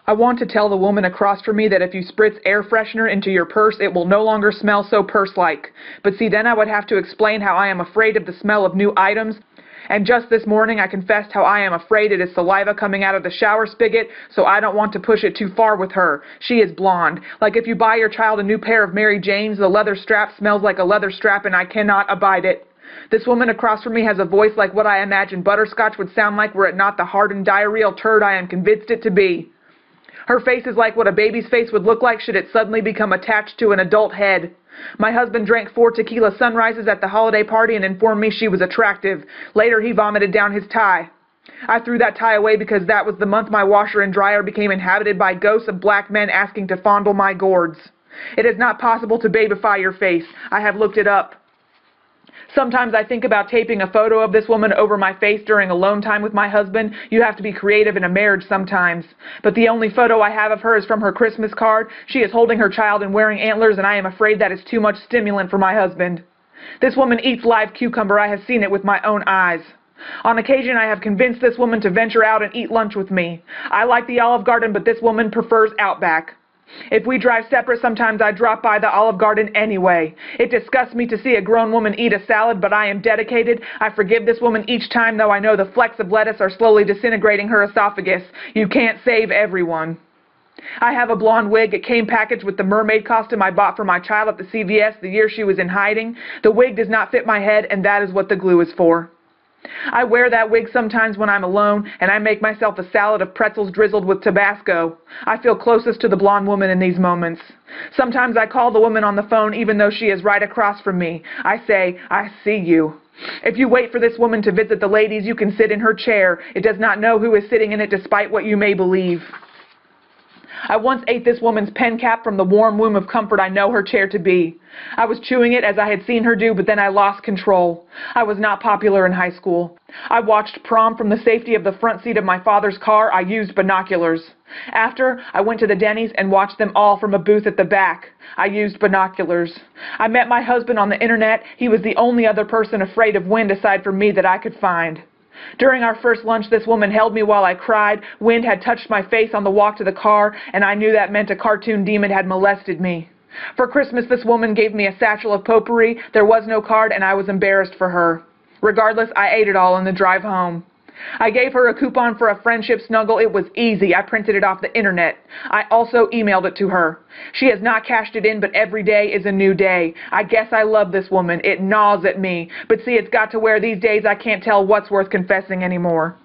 I want to tell the woman across from me that if you spritz air freshener into your purse, it will no longer smell so purse-like. But see, then I would have to explain how I am afraid of the smell of new items. And just this morning I confessed how I am afraid it is saliva coming out of the shower spigot, so I don't want to push it too far with her. She is blonde. Like if you buy your child a new pair of Mary Janes, the leather strap smells like a leather strap and I cannot abide it. This woman across from me has a voice like what I imagine butterscotch would sound like were it not the hardened diarrheal turd I am convinced it to be. Her face is like what a baby's face would look like should it suddenly become attached to an adult head. My husband drank 4 tequila sunrises at the holiday party and informed me she was attractive. Later he vomited down his tie. I threw that tie away because that was the month my washer and dryer became inhabited by ghosts of black men asking to fondle my gourds. It is not possible to babyfy your face. I have looked it up. Sometimes I think about taping a photo of this woman over my face during alone time with my husband. You have to be creative in a marriage sometimes. But the only photo I have of her is from her Christmas card. She is holding her child and wearing antlers, and I am afraid that is too much stimulant for my husband. This woman eats live cucumber. I have seen it with my own eyes. On occasion, I have convinced this woman to venture out and eat lunch with me. I like the Olive Garden, but this woman prefers Outback. If we drive separate, sometimes I drop by the Olive Garden anyway. It disgusts me to see a grown woman eat a salad, but I am dedicated. I forgive this woman each time, though I know the flecks of lettuce are slowly disintegrating her esophagus. You can't save everyone. I have a blonde wig. It came packaged with the mermaid costume I bought for my child at the CVS the year she was in hiding. The wig does not fit my head, and that is what the glue is for. I wear that wig sometimes when I'm alone, and I make myself a salad of pretzels drizzled with Tabasco. I feel closest to the blonde woman in these moments. Sometimes I call the woman on the phone even though she is right across from me. I say, I see you. If you wait for this woman to visit the ladies, you can sit in her chair. It does not know who is sitting in it despite what you may believe. I once ate this woman's pen cap from the warm womb of comfort I know her chair to be. I was chewing it as I had seen her do, but then I lost control. I was not popular in high school. I watched prom from the safety of the front seat of my father's car. I used binoculars. After, I went to the Denny's and watched them all from a booth at the back. I used binoculars. I met my husband on the internet. He was the only other person afraid of wind aside from me that I could find. During our first lunch, this woman held me while I cried. Wind had touched my face on the walk to the car, and I knew that meant a cartoon demon had molested me. For Christmas, this woman gave me a satchel of potpourri. There was no card, and I was embarrassed for her. Regardless, I ate it all on the drive home. I gave her a coupon for a friendship snuggle. It was easy. I printed it off the internet. I also emailed it to her. She has not cashed it in, but every day is a new day. I guess I love this woman. It gnaws at me. But see, it's got to where these days I can't tell what's worth confessing anymore.